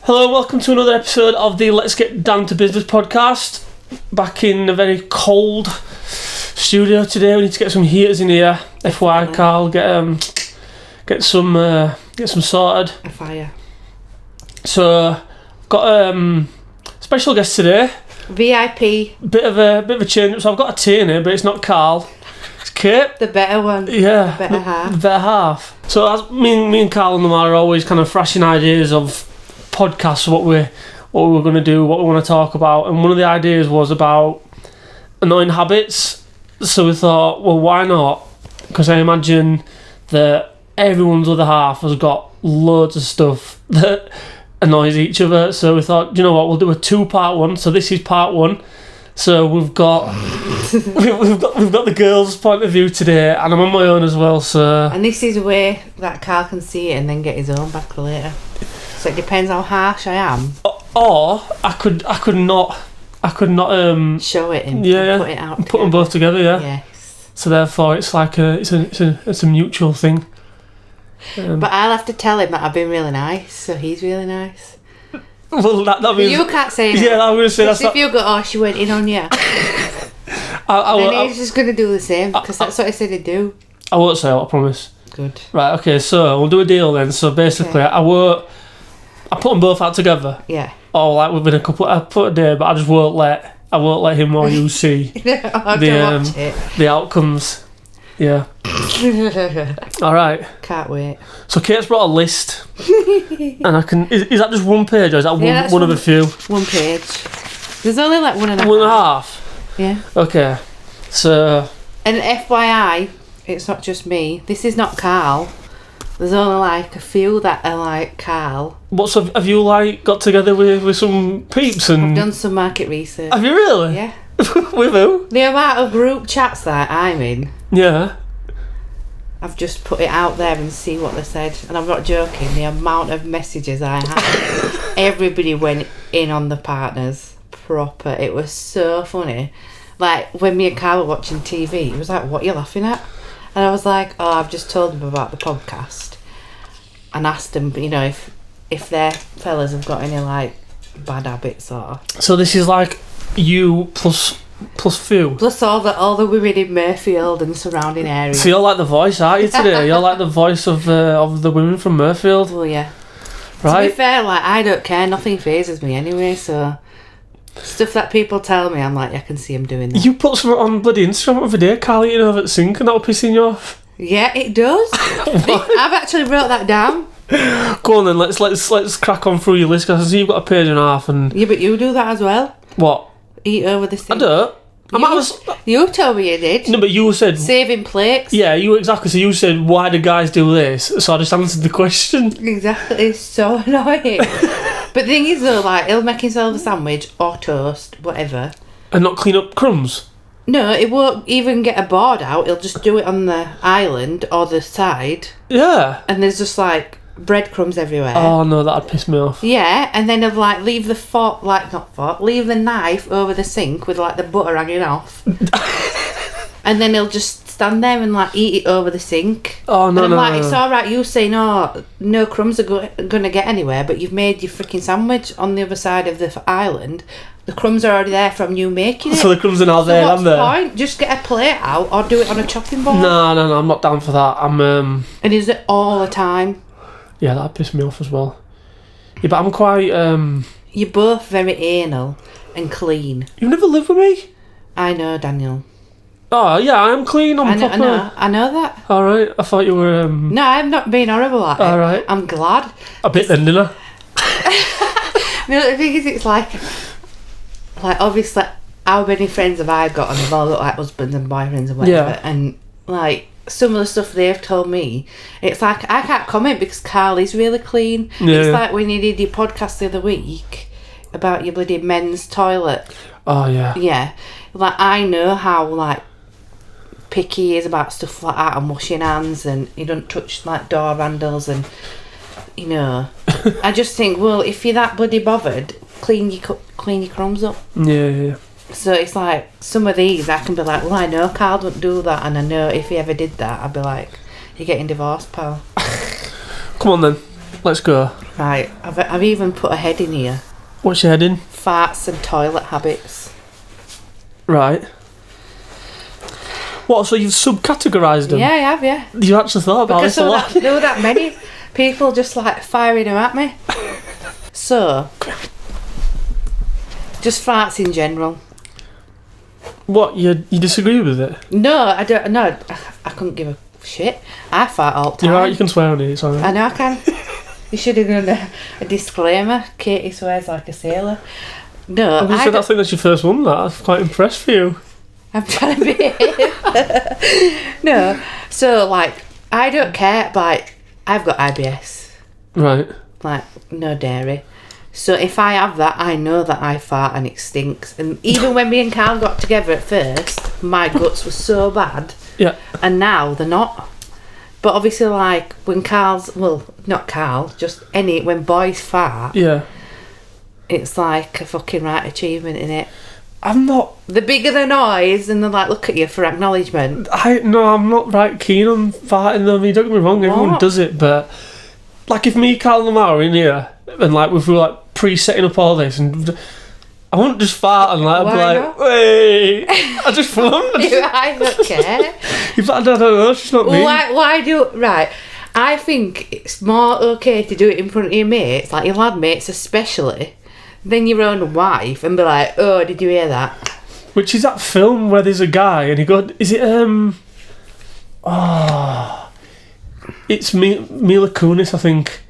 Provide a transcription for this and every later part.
Hello, welcome to another episode of the Let's Get Down to Business podcast. Back in a very cold studio today. We need to get some heaters in here. FYI, Carl, get some sorted. A fire. So, got a special guest today. VIP. Bit of a change. So I've got a tea in here, but it's not Carl. It's Kate. The better one. Yeah. The better half. The better half. So as me and Carl and Lamar are always kind of thrashing ideas of podcasts, what we're going to do, what we want to talk about, and one of the ideas was about annoying habits. So we thought, well, why not? Because I imagine that everyone's other half has got loads of stuff that annoys each other. So we thought, you know what, we'll do a 2-part one. So this is part 1. So we've got we've got the girls' point of view today, and I'm on my own as well. So And this is a way that Carl can see it and then get his own back later. So it depends how harsh I am. or I could not Show it and put it out. put them both together. Yeah. Yes. So therefore, it's like it's a mutual thing. But I'll have to tell him that I've been really nice, so he's really nice. Well, that But means you can't say yeah. I'm gonna say that's if you go, oh, she went in on you. Then he's just gonna do the same because that's what I said he'd do. I won't say it, I promise. Good. Right. Okay. So we'll do a deal then. So basically, Okay. I put them both out together. Yeah. Or like within a couple. I put a day, but I won't let him or you see I'll watch it. the outcomes. Yeah. All right. Can't wait. So Kate's brought a list, and I can. Is that just one page, or is that Yeah, one of a few? One page. There's only like one and a half. 1.5. Yeah. Okay. So And FYI, it's not just me. This is not Carl. There's only like a few that are like Carl. have you like got together with some peeps and I've done some market research. have you really? Yeah. With who? The amount of group chats that I'm in, Yeah. I've just put it out there and see what they said. And I'm not joking, the amount of messages I had. Everybody went in on the partners. Proper. It was so funny. Like, when me and Carl were watching TV, it was like, what are you laughing at? And I was like, oh, I've just told them about the podcast. And asked them, you know, if their fellas have got any, like, bad habits or... So this is like you plus few. Plus all the women in Murfield and surrounding areas. So you're like the voice, aren't you, today? You're like the voice of the women from Murfield. Well, yeah. Right. To be fair, like, I don't care. Nothing phases me anyway, so... Stuff that people tell me, I'm like, I can see them doing that. You put something on bloody Instagram the other day, Carl eating over at sink, and that was pissing you off. Yeah, it does. I've actually wrote that down. Go on then, let's crack on through your list, because I see you've got a page and a half, and... Yeah, but you do that as well. What? Eat over the I sink. don't. You told me you did. No, but you said... Saving plates. Yeah, you exactly. So you said, why do guys do this? So I just answered the question. Exactly. It's so annoying. But the thing is though, like, he'll make himself a sandwich or toast, whatever. And not clean up crumbs? No, it won't even get a board out. He'll just do it on the island or the side. Yeah. And there's just, like, breadcrumbs everywhere. Oh no, that'd piss me off. Yeah, and then he'll, like, leave the knife over the sink with, like, the butter hanging off. And then he'll just stand there and, like, eat it over the sink. Oh no, and I'm no, like, no. it's alright, you say no crumbs are gonna get anywhere, but you've made your freaking sandwich on the other side of the island. The crumbs are already there from you making it. So the crumbs are now there, what's aren't the they? point? Just get a plate out or do it on a chopping board. No, I'm not down for that. And is it all the time? Yeah, that'd piss me off as well. Yeah, but I'm quite You're both very anal and clean. You've never lived with me? I know, Daniel. Oh yeah, I'm clean. I'm proper. I know that. All right, I thought you were No, I'm not being horrible at it. All right. I'm glad. a bit then, didn't I? No, the thing is, it's like obviously, how many friends have I got, and they've all got like husbands and boyfriends and whatever, Yeah. and like some of the stuff they've told me, it's like I can't comment because Carl is really clean. Yeah, It's yeah. like when you did your podcast the other week about your bloody men's toilet. Oh yeah. Yeah, like I know how like picky he is about stuff like that and washing hands, and he don't touch like door handles, and you know, I just think, well, if you're that bloody bothered, clean your crumbs up. Yeah. So it's like some of these I can be like, well, I know Carl don't do that, and I know if he ever did that, I'd be like, you're getting divorced, pal. Come on then. Let's go. Right, I've even put a head in here. What's your head in? Farts and toilet habits. Right. What, so you've subcategorised them? Yeah, I have, yeah. You actually thought about Because this a lot? there were that many people just like firing them at me. So, just farts in general. What, you disagree with it? No, I don't. No, I couldn't give a shit. I fart all the time. You're right, you can swear on it, it's alright. I know I can. You should have done a disclaimer. Katie swears like a sailor. No, I think that's your first one, that. I'm quite impressed for you. I'm trying to behave. No, so like I don't care. Like I've got IBS. Right. Like no dairy. So if I have that, I know that I fart and it stinks. And even when me and Carl got together at first, my guts were so bad. Yeah. And now they're not. But obviously, like when Carl's, well, not Carl, just when boys fart, Yeah. it's like a fucking right achievement, innit? I'm not... The bigger the noise, and they're like, look at you for acknowledgement. I'm not right keen on farting though. I mean, don't get me wrong, everyone What? does it, but... Like, if me, Carl and Lamar are in here, and like, if we were like pre-setting up all this, and... I wouldn't just fart and like, Why I'd be like, not? wait, I just won't. I don't care. You'd be like, I don't know, it's just not me. Why do... Right, I think it's more okay to do it in front of your mates, like your lad mates especially, than your own wife, and be like, oh, did you hear that? Which is that film where there's a guy and he goes, is it it's Mila Kunis, I think,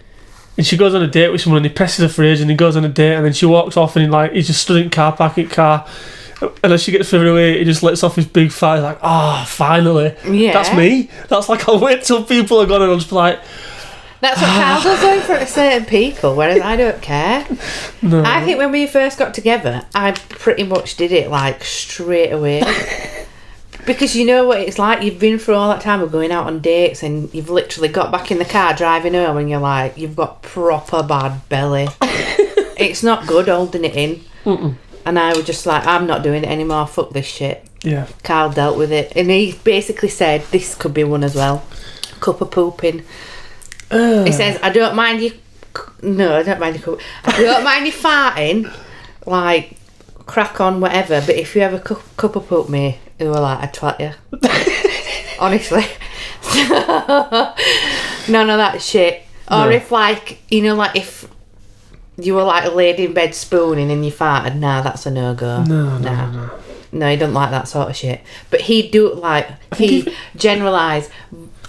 and she goes on a date with someone and he presses her for age and he goes on a date and then she walks off and he just stood in car park, and as she gets further away he just lets off his big fart. He's like, finally. Yeah. That's me. That's like, I'll wait till people are gone and I'll just be like, That's what Carl does though for certain people, whereas I don't care. no. I think when we first got together, I pretty much did it like straight away. Because you know what it's like, you've been through all that time of going out on dates and you've literally got back in the car driving home and you're like, you've got proper bad belly. It's not good holding it in. Mm-mm. And I was just like, I'm not doing it anymore, fuck this shit. Yeah. Carl dealt with it. And he basically said, this could be one as well. Cup of pooping. He says, I don't mind you... No, I don't mind you... I don't mind you farting. Like, crack on, whatever. But if you have a cup of poop me, they were like, I'd twat you. Honestly. None of that shit. Or No. if, like, you know, like, if you were, like, laid in bed spooning and you farted, nah, that's a no-go. No. No, he doesn't like that sort of shit. But he'd do it, like, he generalise,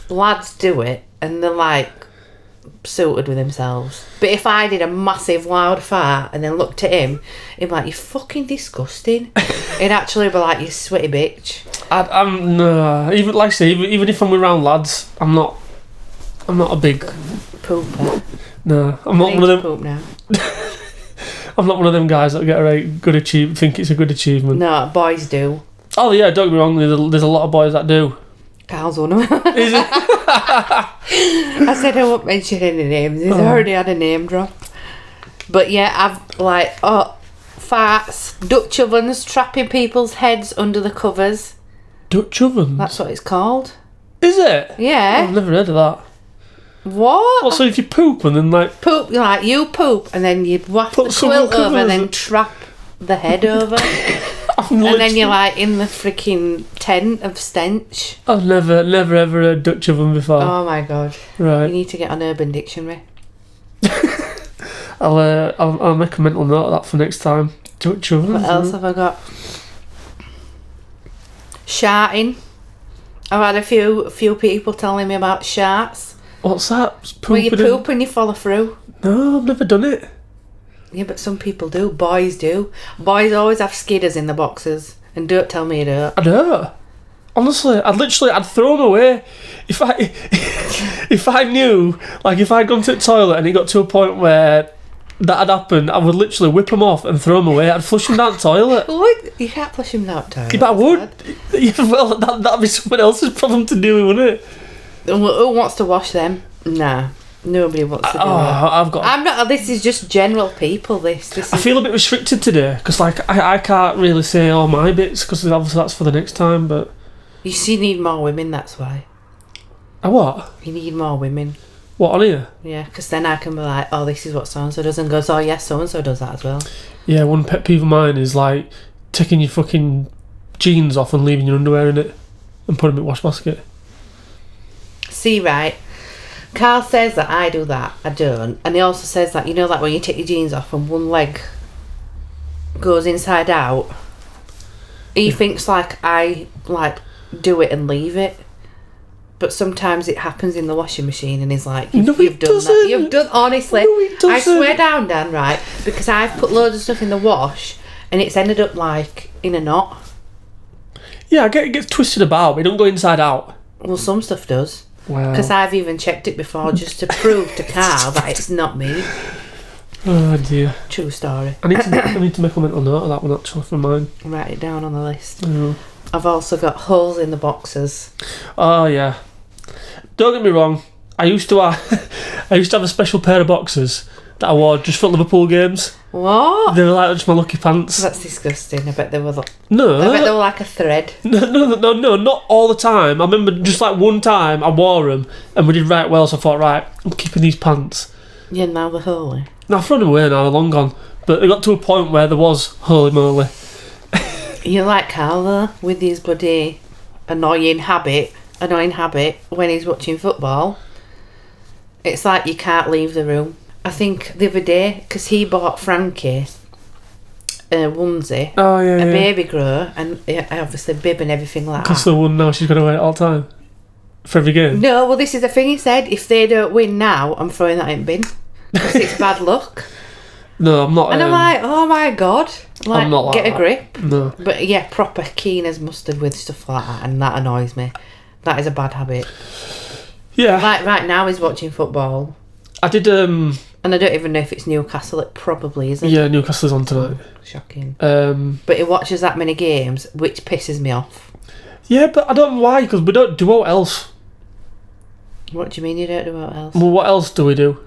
lads do it, and they're, like, suited with themselves. But if I did a massive loud fart and then looked at him, he'd be like, you're fucking disgusting. He'd actually be like, you sweaty bitch. I'm no, even like I say, even if I'm around lads, I'm not a big Pooper. no. I'm not I one need of to them. poop now. I'm not one of them guys that get a right good achievement. Think it's a good achievement. No, boys do. Oh yeah, don't get me wrong. There's a lot of boys that do. Carl's one of them. Is it? I said I won't mention any names. He's already had a name drop. But yeah, I've like, farts, Dutch ovens, trapping people's heads under the covers. Dutch oven. That's what it's called. Is it? Yeah. I've never heard of that. What? Well, so if you poop and then like Poop, like you poop and then you waft Put the some quilt covers over and then up. trap the head over. I've And then literally- you're like in the freaking tent of stench. I've never ever heard Dutch oven before. Oh my god. You Right. need to get on Urban Dictionary. I'll make a mental note of that for next time. Dutch oven. What else have I got? Sharting. I've had a few people telling me about sharts. What's that? Where you Pooping in- poop and you follow through. No, I've never done it. Yeah, but some people do. Boys do. Boys always have skidders in the boxes. And don't tell me you don't. I don't. Honestly, I'd throw them away if I knew, like if I'd gone to the toilet and it got to a point where that had happened, I would literally whip them off and throw them away. I'd flush them down the toilet. What? You can't flush him out, Tara. Yeah, but I would. Yeah, well, that'd be someone else's problem to deal with, wouldn't it? Who wants to wash them? Nah. Nobody wants to do it. I've got. I'm not. This is just general people. This I is. feel a bit restricted today because, like, I can't really say all my bits because obviously that's for the next time. But You see, need more women. That's why what? you need more women. What, on here? Yeah, because then I can be like, oh, this is what so-and-so does, and goes, oh, yes, so-and-so does that as well. Yeah, one pet peeve of mine is like taking your fucking jeans off and leaving your underwear in it and putting them in the wash basket. See, right, Carl says that I do that. I don't. And he also says that, you know, like when you take your jeans off and one leg goes inside out, he thinks like I like do it and leave it. But sometimes it happens in the washing machine, and he's like, you've done that. You've done, honestly. No, it doesn't. I swear down, Dan, right? Because I've put loads of stuff in the wash, and it's ended up like in a knot. Yeah, I get it gets twisted about, but it don't go inside out. Well, some stuff does. Wow. Because I've even checked it before just to prove to Carl that it's not me. Oh dear. True story. I need to make a mental note of that one actually for mine. Write it down on the list. Yeah. I've also got holes in the boxes. Oh yeah. Don't get me wrong. I used to have a special pair of boxers that I wore just for Liverpool games. What? They were like just my lucky pants. That's disgusting. I bet they were. No. I bet they were like a thread. No, not all the time. I remember just like one time I wore them and we did right well, so I thought, right, I'm keeping these pants. Yeah, now they're holy. Now I've thrown them away now, they're long gone. But it got to a point where there was, holy moly. You're like Carl though, with his bloody annoying habit when he's watching football. It's like you can't leave the room. I think the other day, because he bought Frankie a onesie, Oh yeah, a yeah. baby grow, and obviously bib and everything like Because that. the one now she's going to wear it all the time. For every game. No, well, this is the thing he said. If they don't win now, I'm throwing that in bin. Because it's bad luck. No, I'm not. And I'm like, oh my god. Like, I'm not like get a that. grip. No. But yeah, proper keen as mustard with stuff like that, and that annoys me. That is a bad habit. Yeah. Like right now he's watching football, I did, and I don't even know if it's Newcastle. It probably isn't. yeah, Newcastle's on tonight. Shocking. But he watches that many games, which pisses me off. yeah, but I don't know why, because we don't do what else. What do you mean you don't do what else? Well, what else do we do?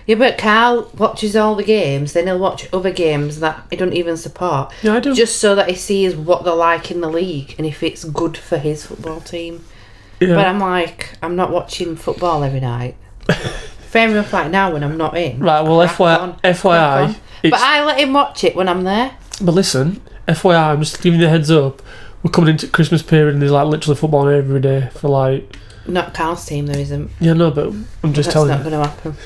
Yeah, but Carl watches all the games, then he'll watch other games that he don't even support. Yeah, I do. Just so that he sees what they're like in the league and if it's good for his football team. Yeah. But I'm like, I'm not watching football every night. Fair enough, like now when I'm not in. Right, well, crack on. FYI. But I let him watch it when I'm there. But listen, FYI, I'm just giving you a heads up. We're coming into Christmas period and there's like literally football every day for like... Not Carl's team, there isn't. Yeah, no, but I'm just telling That's you. not going to happen.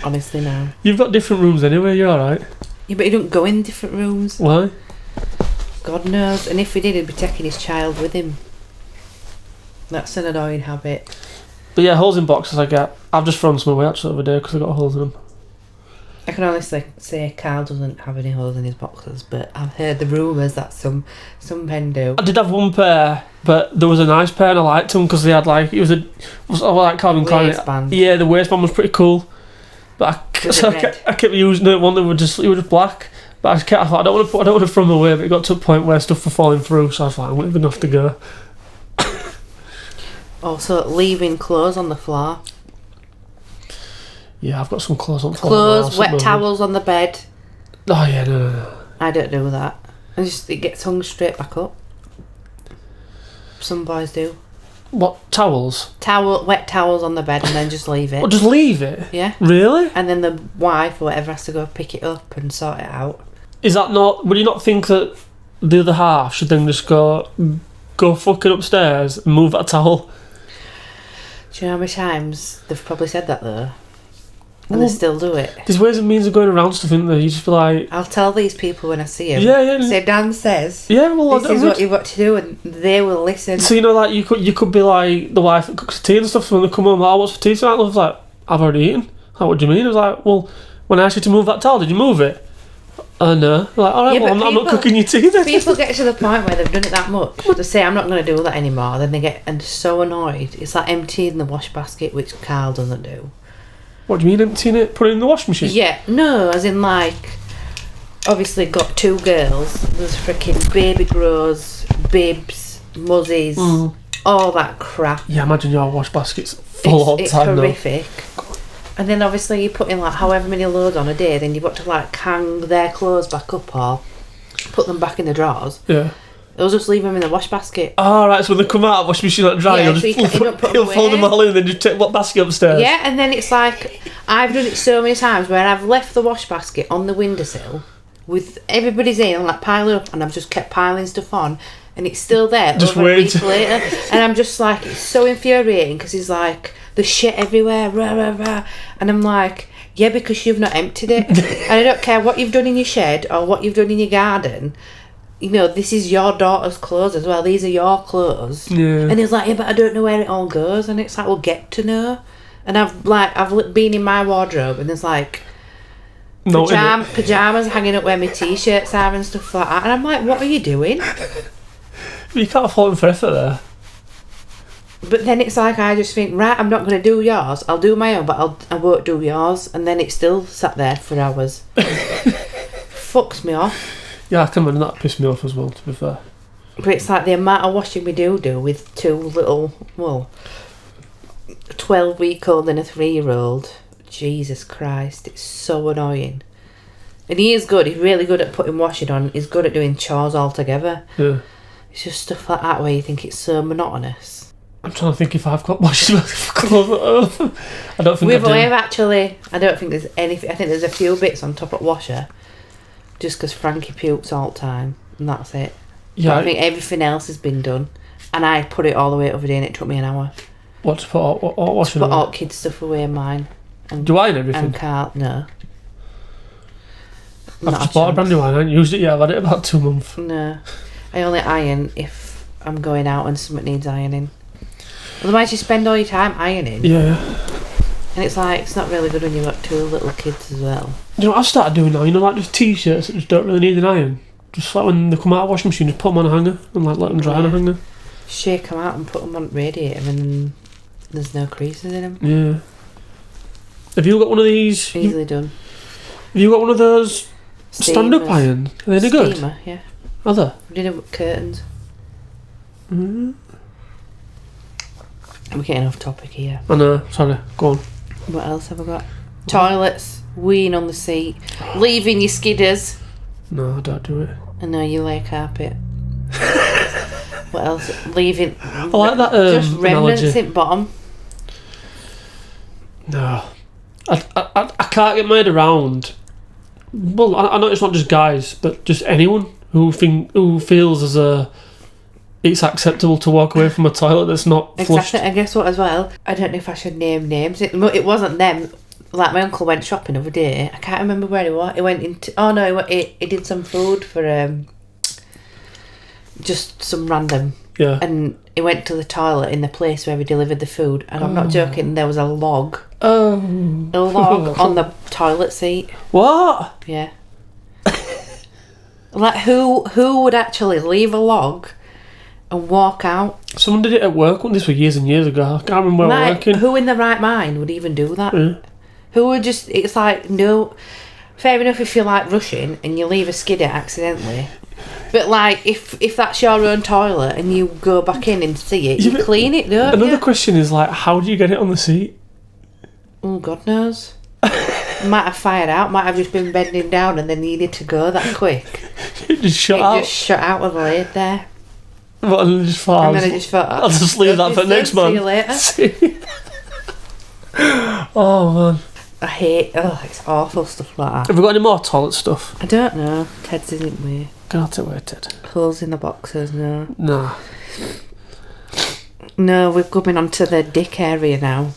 Honestly, now. You've got different rooms anyway, you're alright. Yeah, but he don't go in different rooms. Why? God knows. And if he did, he'd be taking his child with him. That's an annoying habit. But yeah, holes in boxes I get. I've just thrown some away actually the other day because I got holes in them. I can honestly say Carl doesn't have any holes in his boxers, but I've heard the rumours that some men do. I did have one pair, but there was a nice pair and I liked them because they had like... It was like Calvin Klein. Waistband. Yeah, the waistband was pretty cool. But Was it red? I kept using it. One that was just black. But I thought I don't want to throw them away. But it got to a point where stuff was falling through, so I was like, I'm not even have to go. Also, leaving clothes on the floor. Yeah, I've got some clothes on. Clothes, wet towels on the bed. Oh yeah, no. I don't do that. It gets hung straight back up. Some boys do. What, towels? Wet towels on the bed and then just leave it. What, just leave it? Yeah. Really? And then the wife or whatever has to go pick it up and sort it out. Is that not... Would you not think that the other half should then just go fucking upstairs and move that towel? Do you know how many times they've probably said that though? And Well, they still do it. There's ways and means of going around stuff, isn't there? You just be like... I'll tell these people when I see them. Yeah. Say, Dan says, Yeah, well, this is what you've got to do, and they will listen. So, you know, like, you could be like the wife that cooks tea and stuff, so when they come home, oh, what's for tea tonight? I was like, I've already eaten. Like, what do you mean? I was like, well, when I asked you to move that towel, did you move it? No. Like, alright, Yeah, well, but I'm not cooking your tea then. People get to the point where they've done it that much. They say, I'm not going to do that anymore. Then they get so annoyed. It's like emptying the wash basket, which Carl doesn't do. What do you mean emptying it? Put it in the washing machine? Yeah, no, as in like, obviously got two girls. There's freaking baby grows, bibs, muzzies, all that crap. Yeah, imagine your wash basket's full all the It's time. horrific. And then obviously you put in like however many loads on a day, then you've got to like hang their clothes back up or put them back in the drawers. Yeah. He'll just leave them in the wash basket. Oh, right, so when they come out, wash machine like dry, Yeah, he'll so you just don't put he'll them fold them away. all in and then just take what basket upstairs. Yeah, and then it's like, I've done it so many times where I've left the wash basket on the windowsill with everybody's in, I'm like piling up, and I've just kept piling stuff on, and it's still there Just over a week wait. later, and I'm just like, it's so infuriating because he's like, there's shit everywhere, rah, rah, rah. And I'm like, yeah, because you've not emptied it. And I don't care what you've done in your shed or what you've done in your garden. You know, this is your daughter's clothes as well. These are your clothes. Yeah. And he's like, yeah, but I don't know where it all goes. And it's like, well, get to know. And I've been in my wardrobe, and there's like No, pajamas hanging up where my t-shirts are and stuff like that. And I'm like, what are you doing? you can't fault him for effort there. But then it's like, I just think, right, I'm not going to do yours. I'll do my own, but I won't do yours. And then it's still sat there for hours. Fucks me off. Yeah, I can imagine that pissed me off as well, to be fair. But it's like the amount of washing we do with two little, well, 12-week-old and a 3-year-old. Jesus Christ, it's so annoying. And he is good. He's really good at putting washing on. He's good at doing chores altogether. Yeah. It's just stuff like that where you think it's so monotonous. I'm trying to think if I've got washing clothes at home. I don't think I do. We've actually, I don't think there's anything. I think there's a few bits on top of washer, just because Frankie pukes all the time, and that's it. Yeah. But I think everything else has been done, and I put it all the way over there, and it took me an hour. What to put all washing Put away? all kids' stuff away in mine. And, Do I and everything? and Carl, no. I've Not just a bought a chance. brand new one. I haven't used it yet. I've had it about 2 months. No. I only iron if I'm going out and something needs ironing. Otherwise you spend all your time ironing. Yeah. And it's like, it's not really good when you've got 2 little kids as well. You know what I've started doing now? You know, like just t-shirts that just don't really need an iron. Just like when they come out of the washing machine, just put them on a hanger and like let them dry on a hanger. Shake them out and put them on the radiator, and there's no creases in them. Yeah. Have you got one of these? Easily done. Have you got one of those stand-up Steamers. irons? Are they any good? Steamer, yeah. Are they? We did it with curtains. Mm. We're getting off topic here. I know. Sorry. Go on. What else have I got? Toilets, weeing on the seat, leaving your skidders. No, I don't do it. I know you lay carpet. What else? Leaving. I like that just remnants analogy. in bottom. No. I can't get my head around. Well, I know it's not just guys, but just anyone who feels as a it's acceptable to walk away from a toilet that's not flushed. Exactly. And guess what as well? I don't know if I should name names. It wasn't them. Like my uncle went shopping the other day. I can't remember where he was. He went into. Oh no, he did some food for just some random. Yeah. And he went to the toilet in the place where he delivered the food. And I'm not joking. There was a log. Oh. A log on the toilet seat. What? Yeah. Like who would actually leave a log and walk out? Someone did it at work. This was years and years ago. I can't remember where we were working. Who in their right mind would even do that? Yeah. Who would just? It's like, no. Fair enough if you're like rushing and you leave a skidder accidentally, but like if that's your own toilet and you go back in and see it, you but clean it, don't Another you? question is like, how do you get it on the seat? Oh, God knows. Might have fired out. Might have just been bending down and then needed to go that quick. It just shut It out. just shut out with the lid there, But I just thought, and then I just thought, I'll just leave that for next month. See you later. Oh man. I hate. Oh, it's awful stuff like that. Have we got any more toilet stuff? I don't know. Ted's isn't we? Get out of the way, Ted. Holes in the boxes. No. Nah. No, we're coming on to the dick area now.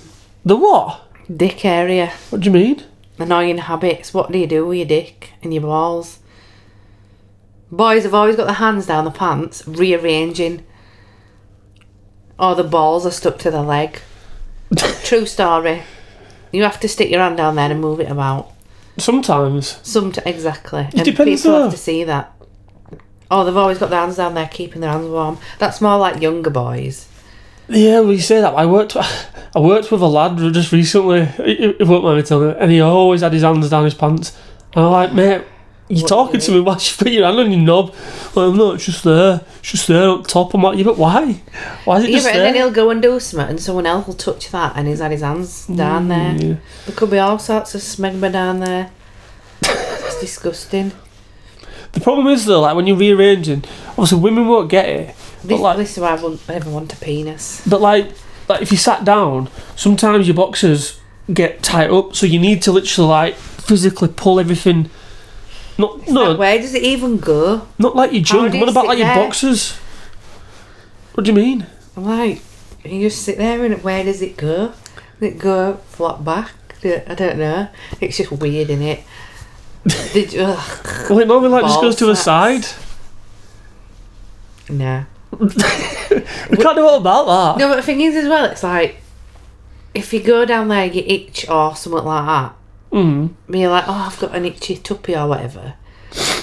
The what? Dick area. What do you mean? Annoying habits. What do you do with your dick and your balls? Boys have always got their hands down the pants, rearranging. Or the balls are stuck to the leg. True story. You have to stick your hand down there and move it about. Sometimes. Exactly. It depends people though. have to see that. Oh, they've always got their hands down there keeping their hands warm. That's more like younger boys. Yeah, well, you say that. I worked with a lad just recently. He won't mind me telling you, and he always had his hands down his pants. And I'm like, mate, you're What talking do to me. Why should you put your hand on your knob? Well, no, it's just there. It's just there up top. I'm like, yeah, but why? Why is it Yeah, just but there? then he'll go and do something and someone else will touch that and he's had his hands down there. Yeah. There could be all sorts of smegma down there. It's disgusting. The problem is though, like when you're rearranging, obviously women won't get it. This is why I wouldn't ever want a penis. But like if you sat down, sometimes your boxers get tight up, so you need to literally like physically pull everything. Where does it even go? Not like your junk. What about like your boxers? What do you mean? I'm like, you just sit there and where does it go? Does it go flat back? I don't know. It's just weird, isn't it? Well, it normally like just goes to the side. Nah. We can't do all about that. No, but the thing is as well, it's like, if you go down there, you itch or something like that, you're like, oh, I've got an itchy tuppy or whatever.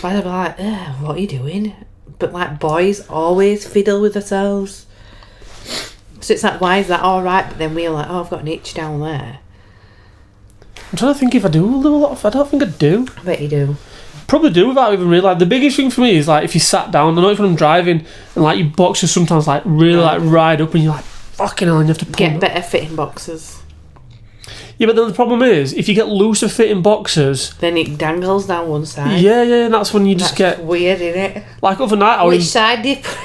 But I'd be like, what are you doing? But like, boys always fiddle with themselves. So it's like, why is that alright? But then we're like, oh, I've got an itch down there. I'm trying to think if I do a lot of... I don't think I do. I bet you do. Probably do without even realising. The biggest thing for me is like if you sat down, I know it's when I'm driving and like your boxers sometimes like really like ride up and you're like fucking hell and you have to pull get better fitting boxers. Yeah, but then the problem is if you get looser fitting boxers, then it dangles down one side. Yeah, and that's when you just get weird, innit? Like overnight. Which side do you put?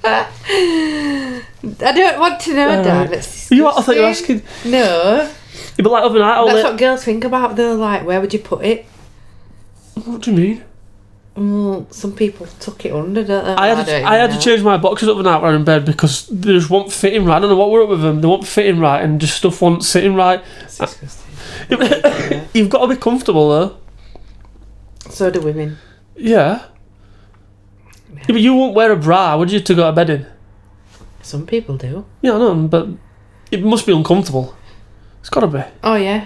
I don't want to know, Dad. That's I thought you were asking. No. Yeah, but like overnight, that's what girls think about though. Like, where would you put it? What do you mean? Well, some people tuck it under, don't they? I had to change my boxers overnight when I'm in bed because they just weren't fitting right. I don't know what we're up with them. They weren't fitting right and just stuff wasn't sitting right. That's disgusting. You've got to be comfortable though. So do women. Yeah, but you won't wear a bra, would you, to go to bed in? Some people do. Yeah, I know, but it must be uncomfortable. It's got to be. Oh yeah.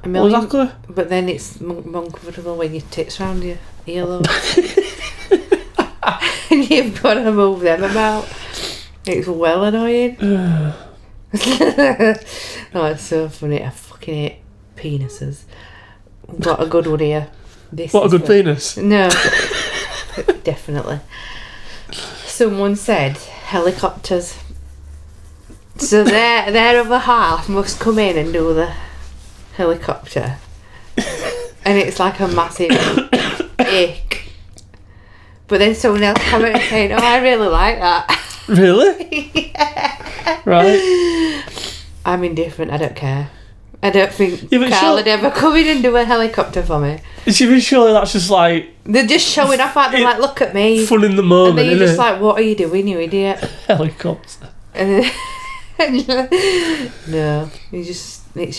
Well, exactly. But then it's uncomfortable when your tits round your earlobe. And you've got to move them about. It's well annoying. Oh, it's so funny. I fucking hate penises. Got a good one here. What a good penis? No. Definitely. Someone said helicopters. So their other half must come in and do the helicopter. And it's like a massive ick. But then someone else commented saying, oh, I really like that. Really? Yeah. Right. I'm indifferent, I don't care. I don't think Carl would ever come in and do a helicopter for me. Surely that's just like... They're just showing off at them like, look at me. Fun in the moment, and then you're just like, what are you doing, you idiot? Helicopter. And then, no, it's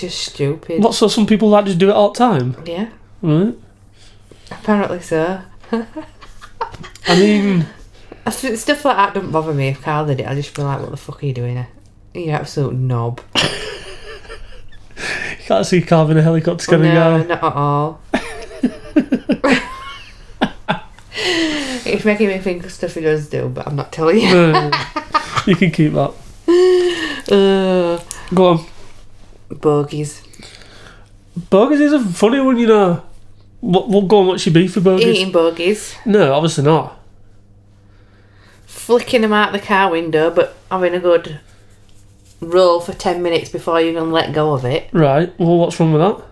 just stupid. What, so some people like just do it all the time? Yeah. Right. Apparently so. I mean... Stuff like that don't bother me. If Carl did it, I'd just be like, what the fuck are you doing? You absolute knob. You can't see Carl in a helicopter coming out. No, not at all. It's making me think of stuff he does do, but I'm not telling you. No, you can keep that. Go on. Bogies. Bogies is a funny one, you know. What go on, what's your beef for bogies? Eating bogies. No, obviously not. Flicking them out the car window, but having a good roll for 10 minutes before you even let go of it. Right. Well, what's wrong with that?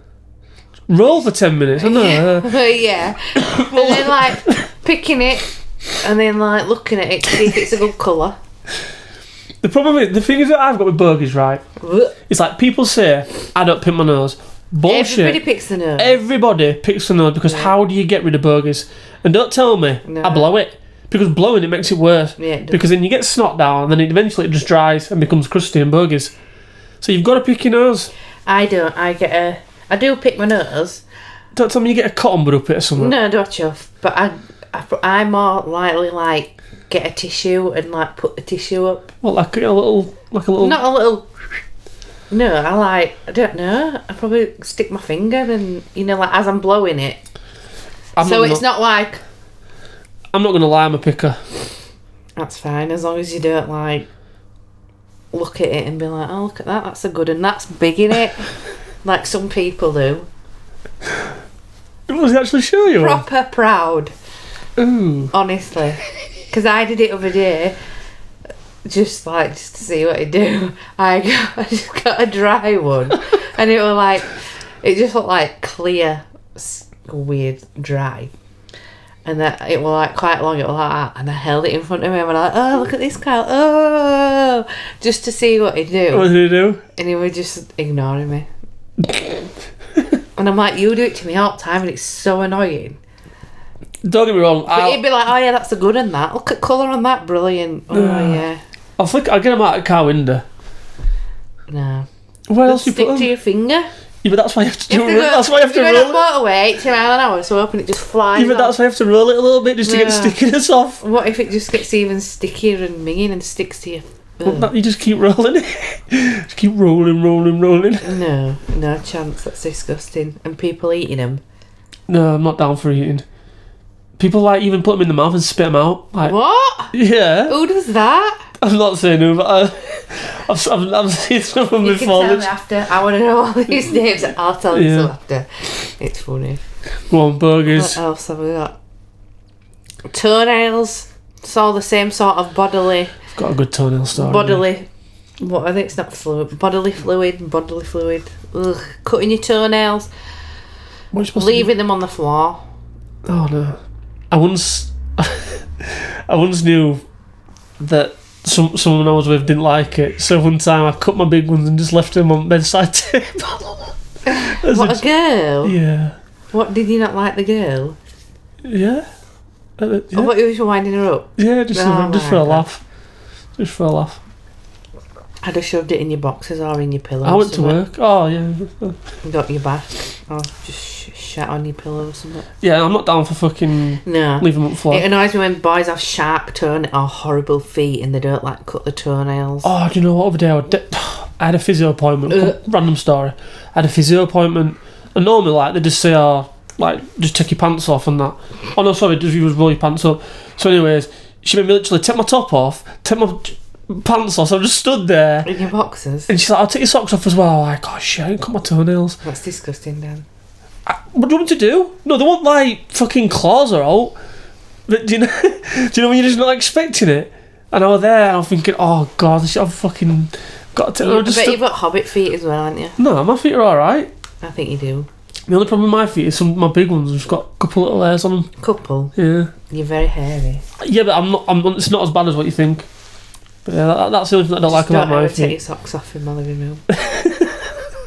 Roll for 10 minutes, I know. Yeah. And then, like, picking it and then, like, looking at it to see if it's a good colour. The problem is, the thing is that I've got with bogies, right? It's like people say, I don't pick my nose. Bullshit. Everybody picks the nose. Everybody picks the nose because how do you get rid of bogies? And don't tell me I blow it. Because blowing it makes it worse. Yeah, it does. Because then you get snot down and then eventually it just dries and becomes crusty and bogies. So you've got to pick your nose. I don't. I do pick my nose. Don't tell me you get a cotton bud up it or something. No, don't chuff. But I more likely like get a tissue and like put the tissue up. What, like a little? Not a little. No, I don't know. I probably stick my finger and like as I'm blowing it. It's not like. I'm not gonna lie, I'm a picker. That's fine as long as you don't like look at it and be like, oh look at that, that's a good one, that's big in it. Like some people do. Does he actually show you? Proper proud. Ooh. Honestly, because I did it the other day, just to see what it do. I just got a dry one, and it just looked like clear, weird dry. And that it was like quite long, it was like that, and I held it in front of him and I'm like, oh, look at this, Kyle, oh, just to see what he'd do. What did he do? And he was just ignoring me. And I'm like, you do it to me all the time and it's so annoying. Don't get me wrong. But he'd be like, oh yeah, that's a good one, that. Look at colour on that, brilliant. Oh yeah. I think I'll get him out of the car window. No. Where else you Stick put to them? your finger. Yeah, but that's why you have to do it. Go, That's why you have to you're roll going on motorway, 80 miles an hour, so hoping it just flies it. Yeah, but that's off. why you have to roll it a little bit just to get the Yeah. stickiness off. What if it just gets even stickier and minging and sticks to your... Well, you just keep rolling it. Just keep rolling. No chance. That's disgusting. And people eating them. No, I'm not down for eating. People like even put them in the mouth and spit them out. Like, What? yeah. Who does that? I'm not saying who, but I've seen some of them You before. can tell me after. I want to know all these names. I'll tell you Yeah. some after. It's funny. Go on, burgers. What else have we got? Toenails. It's all the same sort of bodily. I've got a good toenail story. Bodily. What I think it's not fluid. Bodily fluid. Ugh. Cutting your toenails. What are you supposed to Leaving them on the floor. do? Oh no. I once knew that someone I was with didn't like it, so one time I cut my big ones and just left them on the bedside table. What, a girl? Yeah. What, did you not like the girl? Yeah. Yeah. Or what, you were winding her up? Yeah, just Oh for my a God. laugh. Just for a laugh. I'd have shoved it in your boxes or in your pillow. I went to work. Oh yeah. And got your back. Or just shat on your pillow or something. Yeah, I'm not down for fucking No. leaving them on the floor. It annoys me when boys have sharp or horrible feet and they don't like cut the toenails. Oh, do you know what other day I had a physio appointment. Random story. I had a physio appointment, and normally like they just say, "Oh, like just take your pants off and that." Oh no, sorry, just roll your pants up. So, anyways, she made me literally take my top off, take my pants off. So I just stood there, In your boxes? and she's like, "I'll take your socks off as well." I'm like, "Oh shit, I didn't cut my toenails." That's disgusting, Dan. What do you want me to do? No, they want like fucking claws are out. But do you know? Do you know when you're just not expecting it? And I was there, and I'm thinking, "Oh god, I've fucking got to." I bet you've got hobbit feet as well, haven't you? No, my feet are alright. I think you do. The only problem with my feet is some of my big ones have got a couple little hairs on them. Couple. Yeah. You're very hairy. Yeah, but it's not as bad as what you think. But yeah, that's the only thing I don't like about my Don't ever take your feet. socks off in my living room.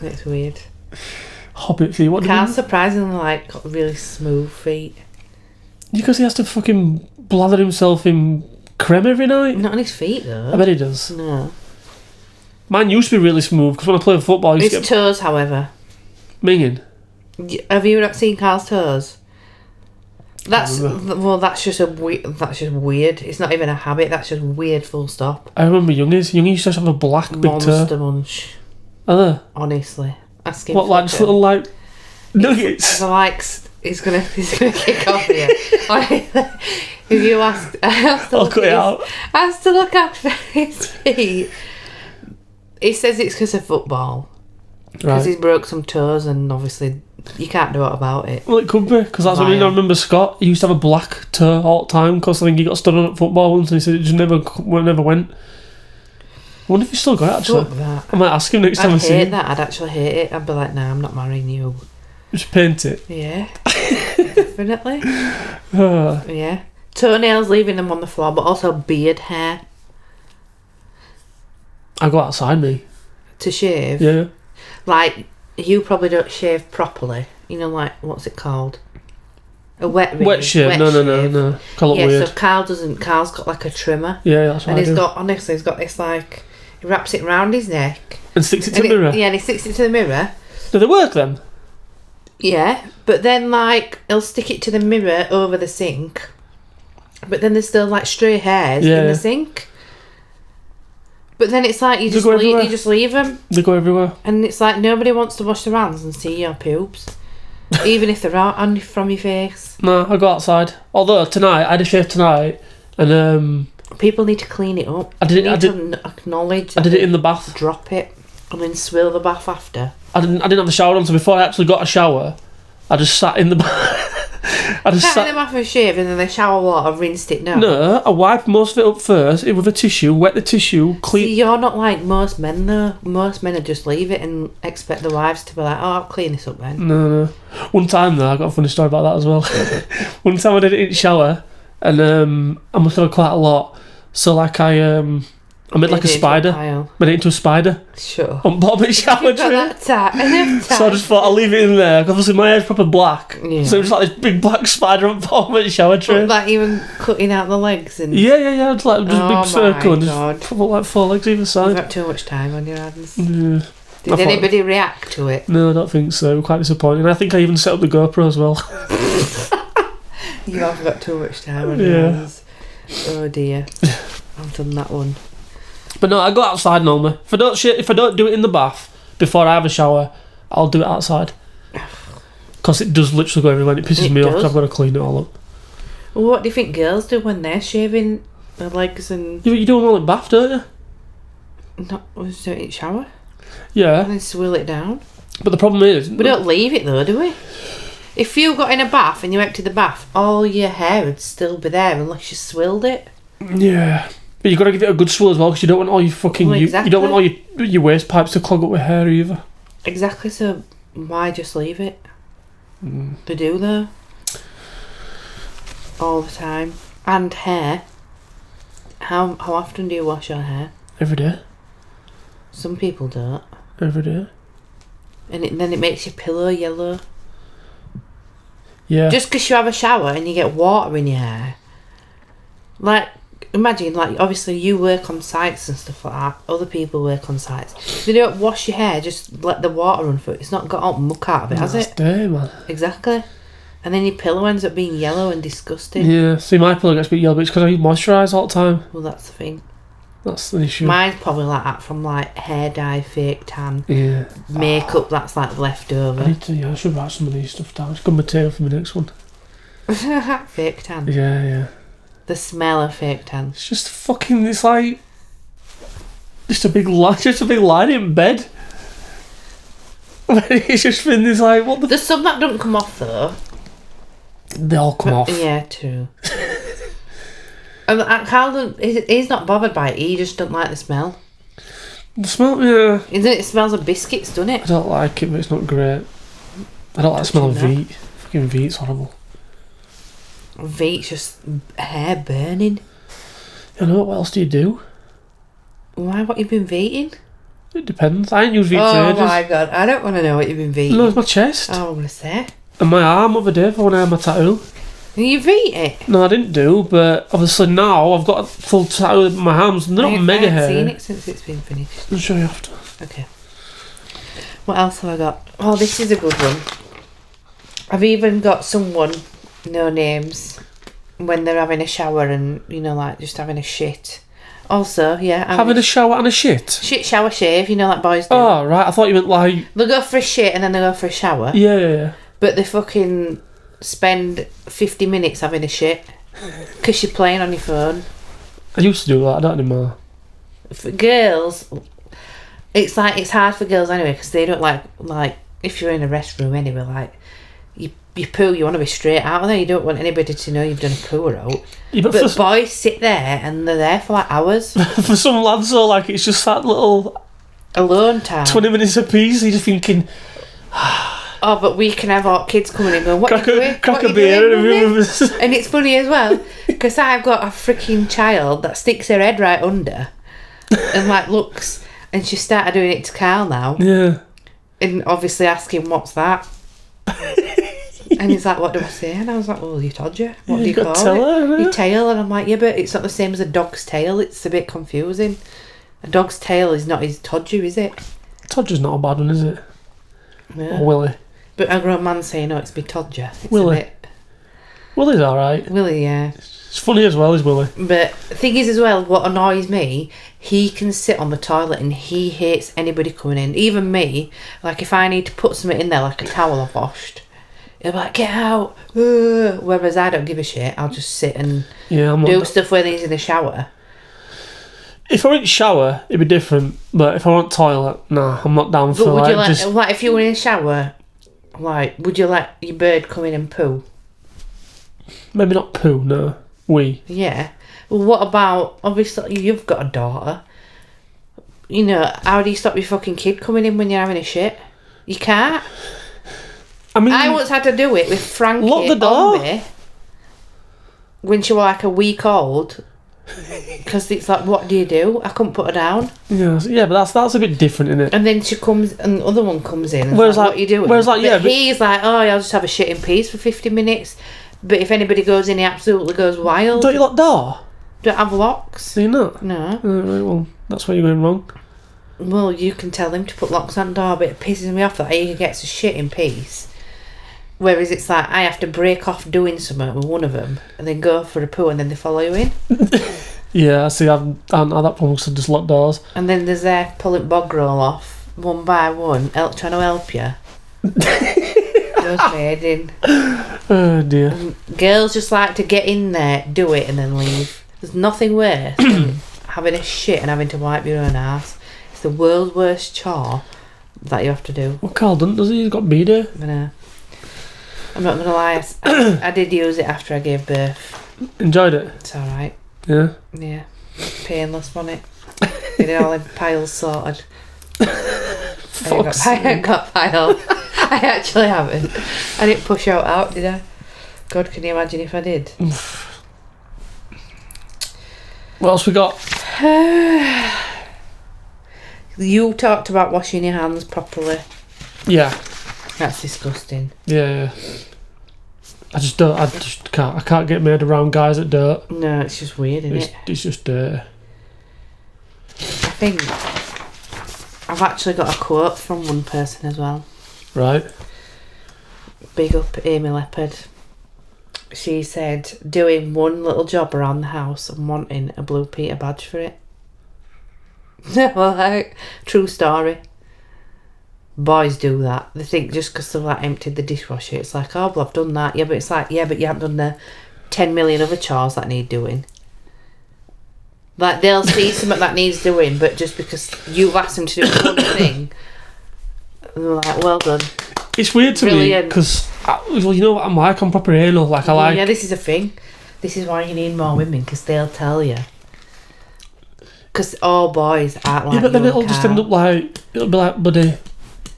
It's weird. Hobbit feet, what do you Carl's mean? surprisingly got really smooth feet. Because he has to fucking blather himself in creme every night? Not on his feet though. I bet he does. No. Mine used to be really smooth, because when I played football, I used His to get toes, however. minging. Have you not seen Carl's toes? That's remember. that's just that's just weird. It's not even a habit. That's just weird. Full stop. I remember Youngies used to have a black big toe. Monster munch. Are there? Honestly, ask him. What, like just little like nuggets? So like he's gonna kick off here. If you ask, I'll cut it out. Ask to look after his feet. He says it's because of football. Because Right. he's broke some toes and obviously you can't do it about it. Well, it could be, because that's what I mean. I Vile. remember Scott, he used to have a black toe all the time, because I think he got stood on at football once, and he said it just never went. I wonder if he's still got it, actually. Fuck that. I might ask him next time I I'd see hate him. that. I'd actually hate it. I'd be like, nah, I'm not marrying you. Just paint it. Yeah. Definitely. Uh, Yeah. Toenails, leaving them on the floor, but also beard hair I go outside me. to shave. Yeah. Like, you probably don't shave properly. You know, like, what's it called? A wet ring. Wet shave. No. Call it Yeah, weird. so Carl doesn't. Carl's got like a trimmer. Yeah, that's what And I he's do. got, honestly, he's got this like, he wraps it round his neck. And sticks it to And the mirror. yeah, and he sticks it to the mirror. Do they work then? Yeah, but then like, he'll stick it to the mirror over the sink. But then there's still like stray hairs in Yeah. the sink. But then it's like, you They just go everywhere. leave them. They go everywhere. And it's like, nobody wants to wash their hands and see your pubes. Even if they're out from your face. No, I go outside. Although tonight, I had a shave tonight, and People need to clean it up. I did it- They I need to acknowledge. I did it in the bath. Drop it and then swill the bath after. I didn't have the shower on, so before I actually got a shower, I just sat in the bath. I just Carry them off and shave and then the shower water rinsed it now. No, I wipe most of it up first with a tissue, wet the tissue, clean. See, you're not like most men though. Most men would just leave it and expect the wives to be like, oh, I'll clean this up then. No. One time though, I got a funny story about that as well. One time I did it in the shower, and I must have done quite a lot. So like I made like a spider. Made it into a spider. Sure. On bottom of the shower tray. Enough time. So I just thought I'll leave it in there. 'Cause obviously my hair's proper black. Yeah. So it was like this big black spider on bottom of the shower tray. Like even cutting out the legs and... Yeah. It's like just a Oh big circle and God. just put like 4 legs either You've side. got too much time on your hands. Yeah. Did anybody react to it? No, I don't think so. Quite disappointing. I think I even set up the GoPro as well. You have got too much time on your hands. Oh dear. I've done that one. But no, I go outside normally. If I don't do it in the bath before I have a shower, I'll do it outside. Because it does literally go everywhere and it pisses me off because I've got to clean it all up. Well, what do you think girls do when they're shaving their legs and... You do them all in bath, don't you? Not was it in shower? Yeah. And then swill it down. But the problem is... We don't leave it though, do we? If you got in a bath and you empty the bath, all your hair would still be there unless you swilled it. Yeah. But you've got to give it a good swirl as well because you don't want all your fucking... Well, exactly. You don't want all your waste pipes to clog up with hair either. Exactly, so why just leave it? They do though. All the time. And hair. How often do you wash your hair? Every day. Some people don't. Every day. And then it makes your pillow yellow. Yeah. Just because you have a shower and you get water in your hair. Like, imagine, like, obviously you work on sites and stuff like that. Other people work on sites. If you don't wash your hair, just let the water run through it. It's not got all muck out of it, has it? Dirty, man. Exactly. And then your pillow ends up being yellow and disgusting. Yeah. See, my pillow gets a bit yellow, but it's because I moisturise all the time. Well, that's the thing. That's the issue. Mine's probably like that from like hair dye, fake tan, Yeah. makeup that's like left over. I should write some of these stuff down. It's good material for my next one. Fake tan. Yeah. The smell of fake tan. It's just fucking. It's like just a big line in bed. It's just been this like what the. There's some that don't come off though. They all come off. Yeah, true. And Carl, he's not bothered by it. He just don't like the smell. The smell, yeah. It smells of biscuits, doesn't I it? don't like it, but it's not great. I don't like the smell of Veet. Fucking Veet's horrible. Veet's just hair burning. You know what else do you do? Why? What you've been Veeting? It depends. I ain't used Veet for Oh ages. my god, I don't want to know what you've been Veeting. No, it's my chest. Oh, I'm gonna say. And my arm other day for when I had my tattoo. You Veet it? No, I didn't do, but obviously now I've got a full tattoo with my arms and they're not mega I haven't hair. seen it since it's been finished. I'll show you after. Okay. What else have I got? Oh, this is a good one. I've even got someone, no names, when they're having a shower and, you know, like just having a shit. Also, yeah. Having a shower and a shit? Shit, shower, shave, you know, like boys do. Oh, right. I thought you meant like... They'll go for a shit and then they'll go for a shower. Yeah. But they fucking spend 50 minutes having a shit because you're playing on your phone. I used to do that. I don't anymore. For girls, it's like it's hard for girls anyway because they don't like if you're in a restroom anyway, like you poo, you want to be straight out of there. You don't want anybody to know you've done a poo out. Yeah, but boys sit there and they're there for like hours. For some lads though, like it's just that little alone time, 20 minutes a piece. You're just thinking, oh, but we can have our kids coming and going, what are you doing? Crack a beer. And it's funny as well because I've got a freaking child that sticks her head right under and like looks, and she started doing it to Carl now. Yeah. And obviously asking, what's that? And he's like, what do I say? And I was like, well, you todger. What do you call it? Your tail. And I'm like, yeah, but it's not the same as a dog's tail. It's a bit confusing. A dog's tail is not his todger, is it? Todger's not a bad one, is it? Yeah. Or Willie. But a grown man saying, no, it's me todger. It's Willie. a bit... Willie's alright. Willie, yeah. It's funny as well, is Willie. But the thing is as well, what annoys me, he can sit on the toilet and he hates anybody coming in. Even me, like if I need to put something in there, like a towel I've washed, he'll be like, get out. Whereas I don't give a shit. I'll just sit and do stuff when he's in the shower. If I went shower, it'd be different. But if I went toilet, nah, I'm not down for would like, you just... like if you were in a shower, like, would you let your bird come in and poo? Maybe not poo, no. Wee. Yeah. Well, what about, obviously, you've got a daughter. You know, how do you stop your fucking kid coming in when you're having a shit? You can't. I mean... I once had to do it with Frankie Lock the door. on me when she was like a week old. Because it's like, what do you do? I couldn't put her down. Yeah, but that's a bit different, isn't it? And then she comes, and the other one comes in. And Whereas like, what are you doing? Whereas like, but he's like, oh, I'll just have a shit in peace for 50 minutes. But if anybody goes in, he absolutely goes wild. Don't you lock the door? Don't have locks. Do you not? No. Right, well, that's where you're going wrong. Well, you can tell him to put locks on the door, but it pisses me off that he gets a shit in peace. Whereas it's like, I have to break off doing something with one of them and then go for a poo and then they follow you in. Yeah, see, I haven't had that problem because I just lock doors. And then there's their pulling bog roll off, one by one, trying to help you. Goes my head in. Oh dear. And girls just like to get in there, do it and then leave. There's nothing worse than having a shit and having to wipe your own ass. It's the world's worst chore that you have to do. Well, Carl does he? He's got B-Day. I'm not gonna lie, I did use it after I gave birth. Enjoyed it? It's alright. Yeah? Yeah. Painless, wasn't it? Get it all in piles sorted. I ain't got pile. I actually haven't. I didn't push out, did I? God, can you imagine if I did? What else we got? You talked about washing your hands properly. Yeah. That's disgusting. Yeah. I just can't get my head around guys that dirt. No, it's just weird, isn't it? It's just dirty. I think I've actually got a quote from one person as well. Right. Big up Amy Leopard. She said, doing one little job around the house and wanting a Blue Peter badge for it. Well, like, true story. Boys do that. They think just because they've like emptied the dishwasher, it's like, oh, well, I've done that. Yeah, but it's like, yeah, but you haven't done the 10 million other chores that need doing. Like, they'll see something that needs doing, but just because you've asked them to do one thing, and they're like, well done. It's weird to me because, well, you know what I'm like? I'm proper anal. Like, I like... Yeah, this is a thing. This is why you need more women, because they'll tell you. Because all boys aren't like. Yeah, but then you it'll just end up like, it'll be like bloody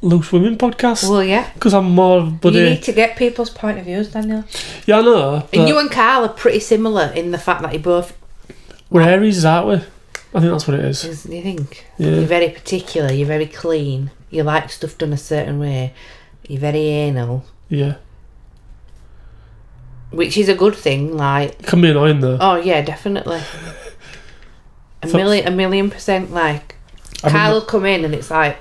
Loose Women podcast. Well, yeah. Because I'm more bloody... You need to get people's point of views, Daniel. Yeah, I know. And you and Carl are pretty similar in the fact that you both... We're Aries, aren't we? I think that's what it is. You think? Yeah. You're very particular, you're very clean, you like stuff done a certain way, you're very anal. Yeah. Which is a good thing, like... It can be annoying though. Oh, yeah, definitely. A million percent, like... Carl will come in and it's like...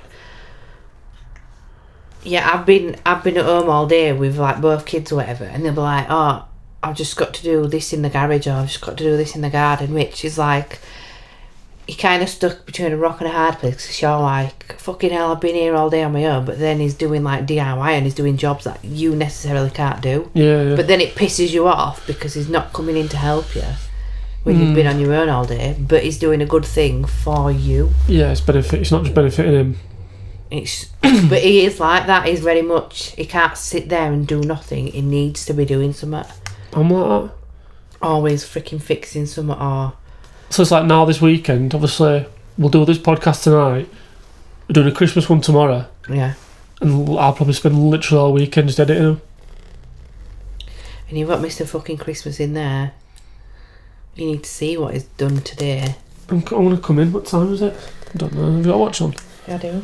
Yeah, I've been at home all day with like both kids or whatever, and they'll be like, oh, I've just got to do this in the garage, or I've just got to do this in the garden, which is like... He kind of stuck between a rock and a hard place, because you're like, fucking hell, I've been here all day on my own, but then he's doing like DIY and he's doing jobs that you necessarily can't do. Yeah. But then it pisses you off because he's not coming in to help you when you've been on your own all day, but he's doing a good thing for you. Yeah, it's not just benefiting him. But he is like that. He's very much, he can't sit there and do nothing. He needs to be doing something. I'm like that. Always freaking fixing something or... So it's like now this weekend, obviously, we'll do this podcast tonight. We're doing a Christmas one tomorrow. Yeah. And I'll probably spend literally all weekend just editing them. And you've got Mr. fucking Christmas in there. You need to see what he's done today. I'm going to come in. What time is it? I don't know. Have you got a watch on? I do.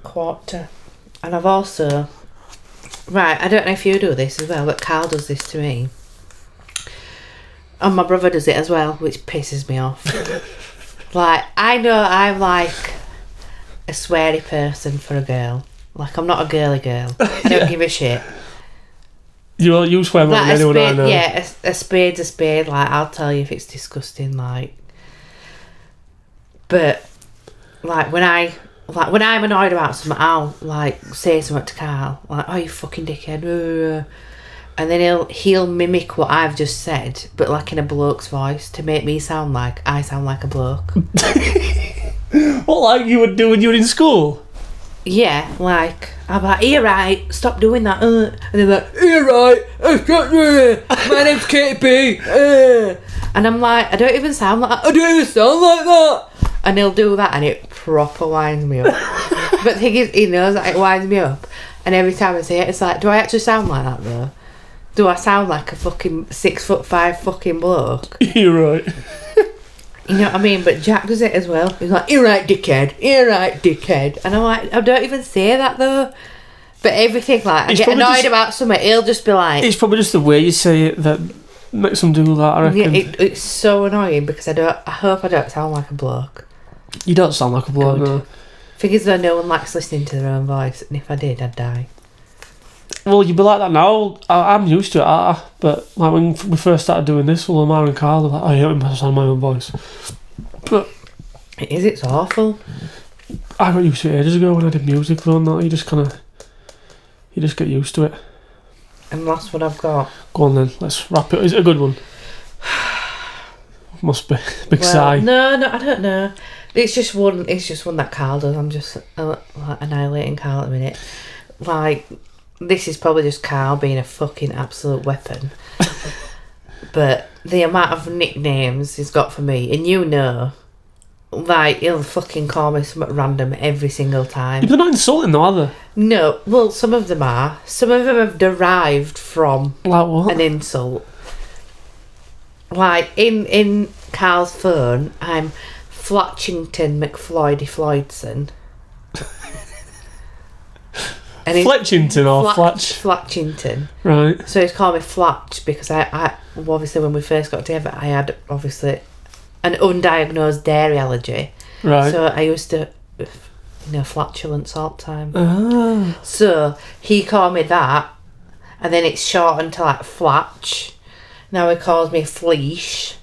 1:15. And I've also... Right, I don't know if you do this as well, but Carl does this to me. And my brother does it as well, which pisses me off. Like, I know I'm like a sweary person for a girl. Like, I'm not a girly girl. I don't give a shit. You swear more than anyone I know. Yeah, a spade's a spade. Like, I'll tell you if it's disgusting. Like, but like when I'm annoyed about something, I'll like say something to Carl, like, "Oh, you fucking dickhead," and then he'll mimic what I've just said, but like in a bloke's voice to make me sound like I sound like a bloke. What, like you would do when you were in school? Yeah, like, I'm like, you're right, stop doing that. And they're like, you're right, stop doing it. My name's Katie B. And I'm like, I don't even sound like that. I don't even sound like that. And he'll do that and it proper winds me up. But the thing is, he knows that it winds me up. And every time I say it, it's like, do I actually sound like that though? Do I sound like a fucking 6'5" fucking bloke? You're right. You know what I mean? But Jack does it as well. He's like, you're right, dickhead. You're right, dickhead. And I'm like, I don't even say that though. But everything, like, I It's get probably annoyed just- about something, he'll just be like... It's probably just the way you say it that makes them do that, I reckon. Yeah, it's so annoying because I hope I don't sound like a bloke. You don't sound like a bloke, Good. no. Thing is though, no one likes listening to their own voice, and if I did, I'd die. Well, you'd be like that now. I'm used to it, but like when we first started doing this, well, Lamar and Carl were like, I hate when I sound my own voice. But It's awful. I got used to it ages ago when I did music and that. You just get used to it. And last one I've got. Go on then, let's wrap it. Is it a good one? Must be. Big sigh. No, I don't know. It's just one that Carl does. I'm just like, annihilating Carl at the minute. Like, this is probably just Carl being a fucking absolute weapon. But the amount of nicknames he's got for me, and you know, like, he'll fucking call me something random every single time. They're not insulting though, are they? No, well, some of them are. Some of them have derived from Like what? an insult. Like, in Carl's phone, I'm Flatchington McFloydy Floydson. And he's Fletchington or Flatch? Flatchington. Right. So he's called me Flatch because I obviously when we first got together I had obviously an undiagnosed dairy allergy. Right. So I used to, flatulence all the time. Ah. So he called me that, and then it's shortened to like Flatch. Now he calls me Fleesh.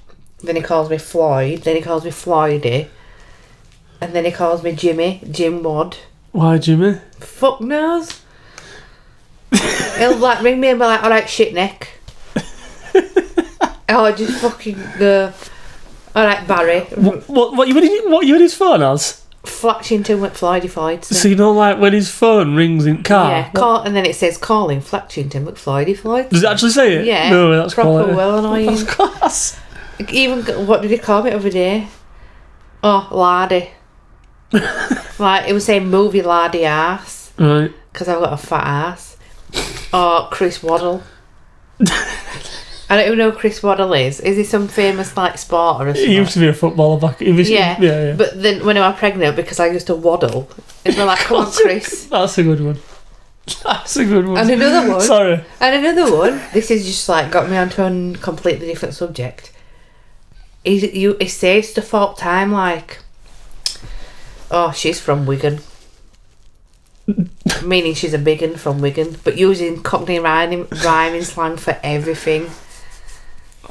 Then he calls me Floyd. Then he calls me Floydy. And then he calls me Jim Wood. Why, Jimmy? Fuck knows. He'll like ring me and be like, alright, shit neck. Or just fucking go, alright, Barry. What you in his phone as? Flatchington with Floydy Floyd. So you know, like when his phone rings in car. Yeah, and then it says calling Flatchington McFloydy Floyd. Does it actually say it? Yeah. No, that's proper quality. well annoying. That's class. Even what did he call me the other day? Oh, laddie. Like it was saying movie laddie ass Right. because I've got a fat ass. Or Chris Waddle. I don't even know who Chris Waddle is. Is he some famous like sport or something? He used to be a footballer back. Yeah. But then when I was pregnant, because I used to waddle, it'd be like, come on, Chris. That's a good one. That's a good one. And another one. Sorry. And another one. This is just like got me onto a completely different subject. He says stuff all the time like, oh, she's from Wigan. Meaning she's a big 'un from Wigan, but using Cockney rhyming slang for everything.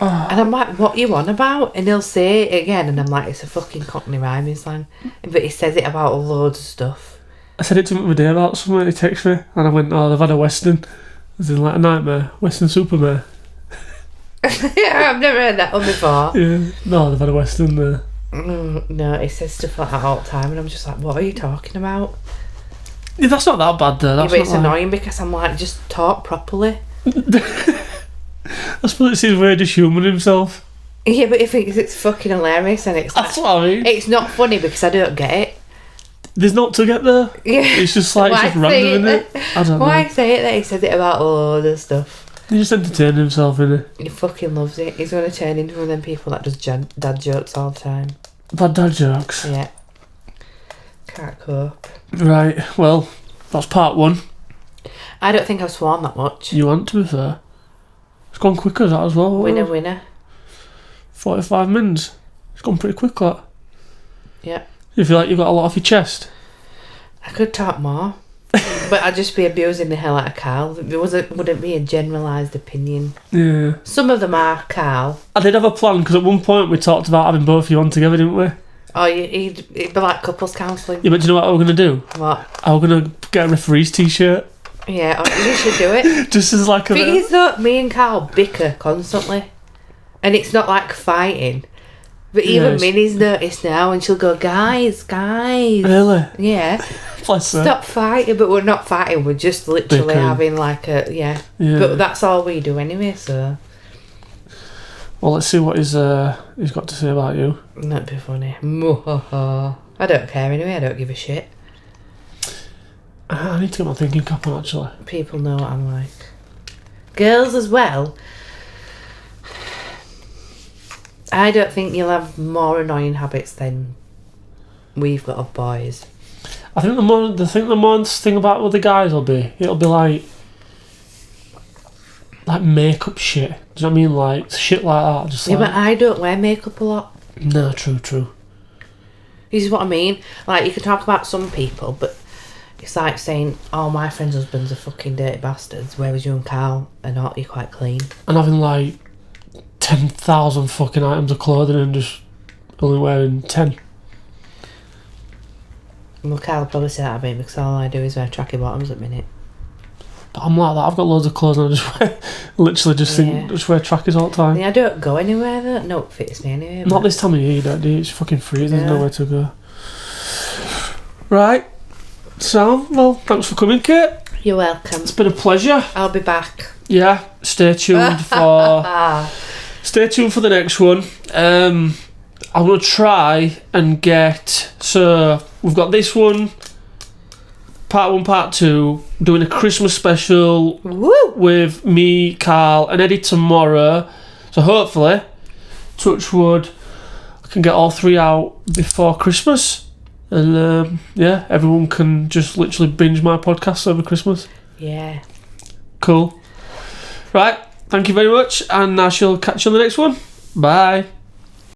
Oh. And I'm like, what you on about? And he'll say it again, and I'm like, it's a fucking Cockney rhyming slang. But he says it about loads of stuff. I said it to him the other day about something. He texted me, and I went, "Oh, they've had a Western. As in like a nightmare, Western Supermare." I've never heard that one before. Yeah. No, they've had a Western there. No, he says stuff like that all the time, and I'm just like, what are you talking about? Yeah, that's not that bad though. That's But it's not like... annoying because I'm like, just talk properly. I suppose it's his way of just humouring himself. Yeah, but he thinks it's fucking hilarious, and it's like, That's what I mean. it's not funny because I don't get it. There's not to get there. Yeah. It's just like it's Why just random, say isn't it? I don't Why know. say it that he says it about loads of stuff? He just entertained himself, innit? He fucking loves it. He's going to turn into one of them people that does dad jokes all the time. Bad dad jokes. Yeah. Can't cope. Right, well, that's part one. I don't think I've sworn that much. You want, to be fair. It's gone quicker as that as well. Winner. 45 minutes. It's gone pretty quick, that. Yeah. You feel like you've got a lot off your chest? I could talk more. But I'd just be abusing the hell out of Carl. It wouldn't be a generalised opinion. Yeah. Some of them are Carl. I did have a plan, because at one point we talked about having both of you on together, didn't we? Oh, it'd be like couples counselling. Yeah, but do you know what we're going to do? What? I'm going to get a referee's t-shirt. Yeah, you should do it. Just as like a... Thing is though, me and Carl bicker constantly. And it's not like fighting. But even Yes. Minnie's noticed now and she'll go, guys. Really? Yeah. Bless her. Stop fighting, but we're not fighting. We're just literally Bickering. having like a Yeah. But that's all we do anyway. So Well, let's see what he's got to say about you. that'd be funny. I don't care anyway. I don't give a shit. I need to get my thinking cap on, actually. People know what I'm like. Girls as well. I don't think you'll have more annoying habits than we've got of boys. I think the more thing about with the guys it'll be like makeup shit. Do you know what I mean? Like shit like that. Just Yeah, like, but I don't wear makeup a lot. no, true. This is what I mean. Like, you can talk about some people, but it's like saying, oh, my friend's husband's a fucking dirty bastards, whereas you and Carl are not, you're quite clean. And having like 10,000 fucking items of clothing and just only wearing 10. Well, Carl will probably say that about me because all I do is wear tracky bottoms at the minute. But I'm like that. I've got loads of clothes and I just wear, literally just wear trackies all the time. Yeah, I don't go anywhere though. No, it fits me anyway. Not this time of year, you don't do. It's fucking free. There's Yeah. nowhere to go. Right. So, well, thanks for coming, Kate. You're welcome. It's been a pleasure. I'll be back. Yeah. Stay tuned for the next one. I'm gonna try and get. So we've got this one, part 1, part 2, doing a Christmas special Woo! with me, Carl, and Eddie tomorrow. So hopefully, touch wood, I can get all 3 out before Christmas, and yeah, everyone can just literally binge my podcast over Christmas. Yeah. Cool. Right. Thank you very much, and I shall catch you on the next one. Bye.